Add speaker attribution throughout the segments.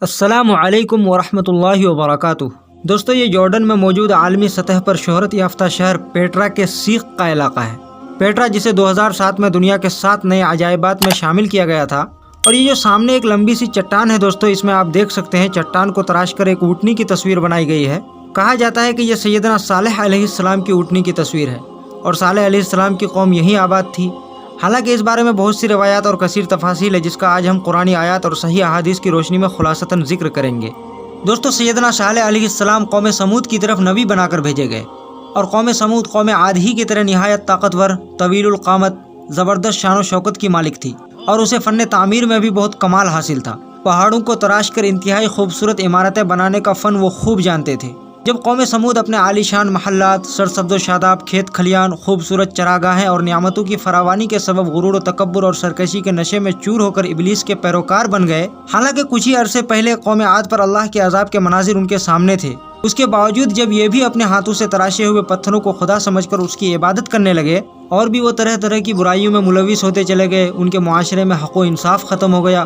Speaker 1: السلام علیکم ورحمۃ اللہ وبرکاتہ۔ دوستو، یہ جارڈن میں موجود عالمی سطح پر شہرت یافتہ شہر پیٹرا کے سیخ کا علاقہ ہے۔ پیٹرا جسے 2007 میں دنیا کے 7 نئے عجائبات میں شامل کیا گیا تھا، اور یہ جو سامنے ایک لمبی سی چٹان ہے دوستو، اس میں آپ دیکھ سکتے ہیں چٹان کو تراش کر ایک اونٹنی کی تصویر بنائی گئی ہے۔ کہا جاتا ہے کہ یہ سیدنا صالح علیہ السلام کی اونٹنی کی تصویر ہے، اور صالح علیہ السلام کی قوم یہیں آباد تھی۔ حالانکہ اس بارے میں بہت سی روایات اور کثیر تفاصیل ہے، جس کا آج ہم قرآنی آیات اور صحیح احادیث کی روشنی میں خلاصتاً ذکر کریں گے۔ دوستو، سیدنا صالح علیہ السلام قوم سمود کی طرف نبی بنا کر بھیجے گئے، اور قوم سمود قوم عاد ہی کی طرح نہایت طاقتور، طویل القامت، زبردست شان و شوکت کی مالک تھی، اور اسے فن تعمیر میں بھی بہت کمال حاصل تھا۔ پہاڑوں کو تراش کر انتہائی خوبصورت عمارتیں بنانے کا فن وہ خوب جانتے تھے۔ جب قوم سمود اپنے عالی شان محلات، سرسبز و شاداب کھیت کھلیان، خوبصورت چراگاہیں اور نعمتوں کی فراوانی کے سبب غرور و تکبر اور سرکشی کے نشے میں چور ہو کر ابلیس کے پیروکار بن گئے، حالانکہ کچھ ہی عرصے پہلے قوم عاد پر اللہ کے عذاب کے مناظر ان کے سامنے تھے، اس کے باوجود جب یہ بھی اپنے ہاتھوں سے تراشے ہوئے پتھروں کو خدا سمجھ کر اس کی عبادت کرنے لگے، اور بھی وہ طرح طرح کی برائیوں میں ملوث ہوتے چلے گئے، ان کے معاشرے میں حق و انصاف ختم ہو گیا،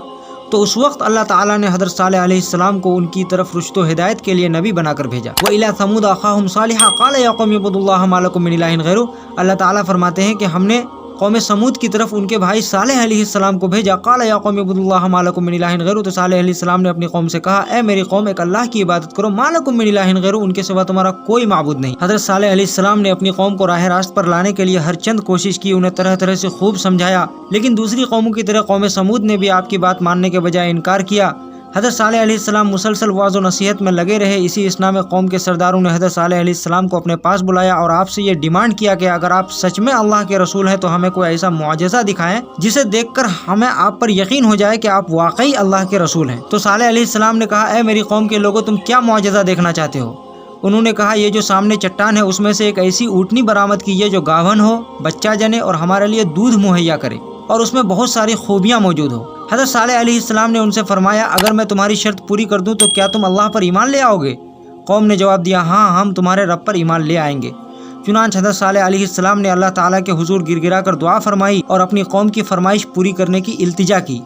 Speaker 1: تو اس وقت اللہ تعالیٰ نے حضرت صالح علیہ السلام کو ان کی طرف رشد و ہدایت کے لیے نبی بنا کر بھیجا۔ وَإِلَىٰ ثَمُودَ أَخَاهُمْ صَالِحًا قَالَ يَا قَوْمِ اعْبُدُوا اللَّهَ مَا لَكُم مِّنْ إِلَٰهٍ غَيْرُهُ۔ اللہ تعالیٰ فرماتے ہیں کہ ہم نے قوم سمود کی طرف ان کے بھائی صالح علیہ السلام کو بھیجا۔ قَالَ يَا قَوْمِ اعْبُدُوا اللَّهَ مَا لَكُم مِّنْ إِلَٰهٍ غَيْرُهُ، تو صالح علیہ السلام نے اپنی قوم سے کہا، اے میری قوم، ایک اللہ کی عبادت کرو، مَا لَكُم مِّنْ إِلَٰهٍ غَيْرُهُ، ان کے سوا تمہارا کوئی معبود نہیں۔ حضرت صالح علیہ السلام نے اپنی قوم کو راہ راست پر لانے کے لیے ہر چند کوشش کی، انہیں طرح طرح سے خوب سمجھایا، لیکن دوسری قوموں کی طرح قوم سمود نے بھی آپ کی بات ماننے کے بجائے انکار کیا۔ حضرت صالح علیہ السلام مسلسل وعظ و نصیحت میں لگے رہے۔ اسی اثنا میں قوم کے سرداروں نے حضرت صالح علیہ السلام کو اپنے پاس بلایا اور آپ سے یہ ڈیمانڈ کیا کہ اگر آپ سچ میں اللہ کے رسول ہیں تو ہمیں کوئی ایسا معجزہ دکھائیں جسے دیکھ کر ہمیں آپ پر یقین ہو جائے کہ آپ واقعی اللہ کے رسول ہیں۔ تو صالح علیہ السلام نے کہا، اے میری قوم کے لوگوں، تم کیا معجزہ دیکھنا چاہتے ہو؟ انہوں نے کہا، یہ جو سامنے چٹان ہے اس میں سے ایک ایسی اونٹنی برآمد کیجیے جو گاون ہو، بچہ جنے اور ہمارے لیے دودھ مہیا کرے، اور اس میں بہت ساری خوبیاں موجود ہو۔ حضرت صالح علیہ السلام نے ان سے فرمایا، اگر میں تمہاری شرط پوری کر دوں تو کیا تم اللہ پر ایمان لے آؤ گے؟ قوم نے جواب دیا، ہاں، ہم تمہارے رب پر ایمان لے آئیں گے۔ چنانچہ حضرت صالح علیہ السلام نے اللہ تعالیٰ کے حضور گر گرا کر دعا فرمائی اور اپنی قوم کی فرمائش پوری کرنے کی التجا کی۔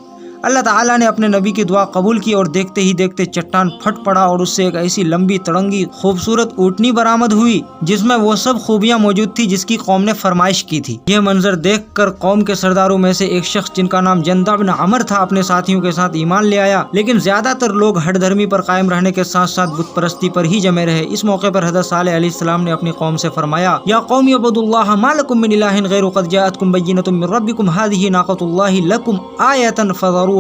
Speaker 1: اللہ تعالیٰ نے اپنے نبی کی دعا قبول کی، اور دیکھتے ہی دیکھتے چٹان پھٹ پڑا اور اس سے ایک ایسی لمبی تڑنگی خوبصورت اونٹنی برآمد ہوئی جس میں وہ سب خوبیاں موجود تھی جس کی قوم نے فرمائش کی تھی۔ یہ منظر دیکھ کر قوم کے سرداروں میں سے ایک شخص جن کا نام جندع بن عمر تھا اپنے ساتھیوں کے ساتھ ایمان لے آیا، لیکن زیادہ تر لوگ ہٹ دھرمی پر قائم رہنے کے ساتھ ساتھ بت پرستی پر ہی جمے رہے۔ اس موقع پر حضرت صالح علیہ السلام نے اپنی قوم سے فرمایا، یا قوم اعبدوا اللہ ما لکم من الہ غیر قد جاءتکم بینۃ من ربکم هذه ناقۃ اللہ لکم آیۃ فذروها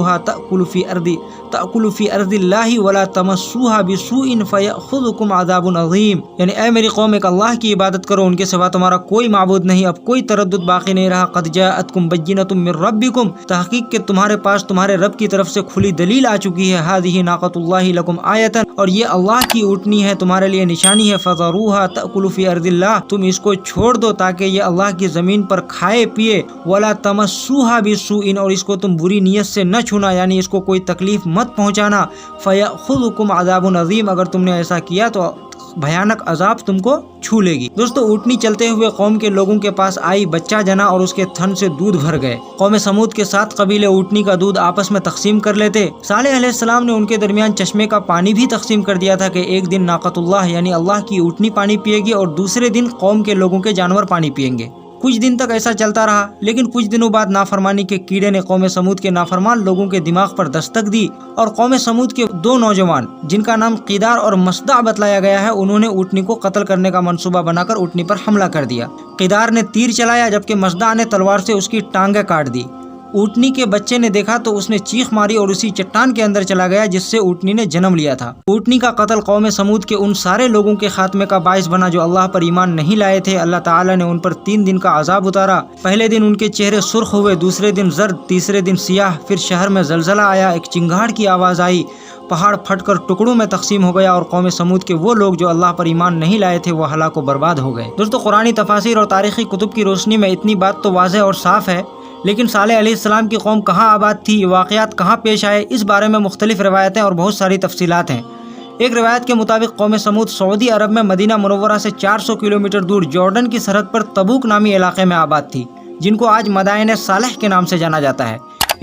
Speaker 1: تأکل فی ارض اللہ ولا تمسوها بسوء فیأخذکم عذاب عظیم۔ یعنی اے میری قوم، ایک اللہ کی عبادت کرو، ان کے سوا تمہارا کوئی معبود نہیں، اب کوئی تردد باقی نہیں رہا۔ قد جاءتکم بینۃ من ربکم، تحقیق کہ تمہارے پاس تمہارے رب کی طرف سے کھلی دلیل آ چکی ہے۔ هذه ناقۃ اللہ لکم آیۃ، اور یہ اللہ کی اونٹنی ہے، تمہارے لیے نشانی ہے۔ فذروها تأکل فی ارض اللہ، تم اس کو چھوڑ دو تاکہ یہ اللہ کی زمین پر کھائے پیے۔ ولا تمسوها بسوء، اور اس کو تم بری نیت سے نہ چھونا، یعنی اس کو کوئی تکلیف مت پہنچانا۔ فیأخذکم عذاب عظیم، اگر تم نے ایسا کیا تو بھیانک عذاب تم کو چھو لے گی۔ دوستو، اونٹنی چلتے ہوئے قوم کے لوگوں کے پاس آئی، بچہ جنا اور اس کے تھن سے دودھ بھر گئے۔ قوم سمود کے 7 قبیلے اونٹنی کا دودھ آپس میں تقسیم کر لیتے۔ صالح علیہ السلام نے ان کے درمیان چشمے کا پانی بھی تقسیم کر دیا تھا کہ ایک دن ناقۃ اللہ یعنی اللہ کی اونٹنی پانی پیے گی، اور دوسرے دن قوم کے لوگوں کے جانور پانی پیئیں گے۔ کچھ دن تک ایسا چلتا رہا، لیکن کچھ دنوں بعد نافرمانی کے کیڑے نے قوم سمود کے نافرمان لوگوں کے دماغ پر دستک دی، اور قوم سمود کے 2 نوجوان جن کا نام قیدار اور مصدع بتلایا گیا ہے، انہوں نے اونٹنی کو قتل کرنے کا منصوبہ بنا کر اونٹنی پر حملہ کر دیا۔ قیدار نے تیر چلایا جبکہ مصدع نے تلوار سے اس کی ٹانگیں کاٹ دی۔ اونٹنی کے بچے نے دیکھا تو اس نے چیخ ماری اور اسی چٹان کے اندر چلا گیا جس سے اونٹنی نے جنم لیا تھا۔ اونٹنی کا قتل قوم سمود کے ان سارے لوگوں کے خاتمے کا باعث بنا جو اللہ پر ایمان نہیں لائے تھے۔ اللہ تعالیٰ نے ان پر 3 دن کا عذاب اتارا۔ پہلے دن ان کے چہرے سرخ ہوئے، دوسرے دن زرد، تیسرے دن سیاہ۔ پھر شہر میں زلزلہ آیا، ایک چنگاڑ کی آواز آئی، پہاڑ پھٹ کر ٹکڑوں میں تقسیم ہو گیا، اور قوم سمود کے وہ لوگ جو اللہ پر ایمان نہیں لائے تھے وہ ہلاک و برباد ہو گئے۔ دوستو، قرآنی تفاسیر اور تاریخی کتب کی روشنی میں اتنی بات تو واضح اور صاف ہے، لیکن صالح علیہ السلام کی قوم کہاں آباد تھی، یہ واقعات کہاں پیش آئے، اس بارے میں مختلف روایتیں اور بہت ساری تفصیلات ہیں۔ ایک روایت کے مطابق قوم سمود سعودی عرب میں مدینہ منورہ سے 400 کلومیٹر دور جارڈن کی سرحد پر تبوک نامی علاقے میں آباد تھی، جن کو آج مدائن صالح کے نام سے جانا جاتا ہے۔